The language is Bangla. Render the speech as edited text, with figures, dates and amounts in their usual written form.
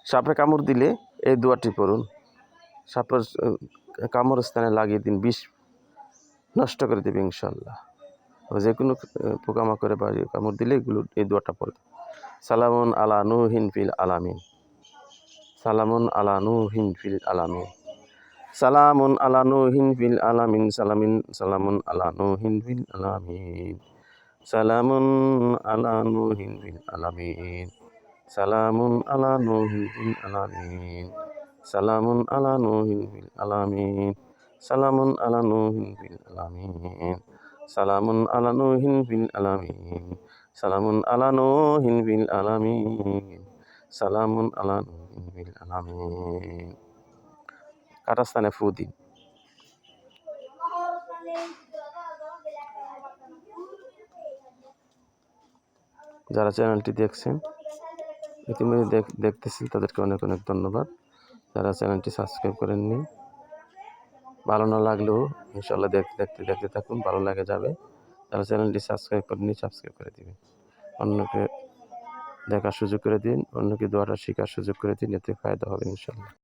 সাপে কামড় দিলে এই দোয়াটি পড়ুন। সাপের কামড় স্থানে লাগিয়ে দিন, বিষ নষ্ট করে দেবে ইনশাল্লাহ। যে কোনো পোকামাকড়ে বা কামড় দিলে এই দোয়াটা পড়ে। সালামুন আলা নূহিন ফিল আলামিন, সালামুন আলা নূহিন ফিল আলামিন, সালামুন আলা নূহিন ফিল আলামিন, সালামুন আলা নূহিন ফিল আলামিন, সালামুন আলা নূহিন ফিল আলামিন, সালামুন আলা নূহিন ফিল আলামিন, সালামুন আলা নূহিন ফিল আলামিন, সালামুন আলা নূহিন ফিল আলামিন, সালামুন আলা নূহিন ফিল আলামিন, সালামুন আলা নূহিন ফিল আলামিন, সালামুন আলা নূহিন ফিল আলামিন। কাটাস্থানে ফু দিন। যারা চ্যানেলটি দেখছেন, ইতিমধ্যে দেখতেছেন, তাদেরকে অনেক অনেক ধন্যবাদ। যারা চ্যানেলটি সাবস্ক্রাইব করেননি, ভালো না লাগলেও ইনশাল্লাহ দেখতে থাকুন, ভালো লাগে যাবে। যারা চ্যানেলটি সাবস্ক্রাইব করেননি, সাবস্ক্রাইব করে দিবেন, অন্যকে দেখার সুযোগ করে দিন, অন্যকে দোয়াটা শেখার সুযোগ করে দিন, এতে ফায়দা হবে ইনশাল্লাহ।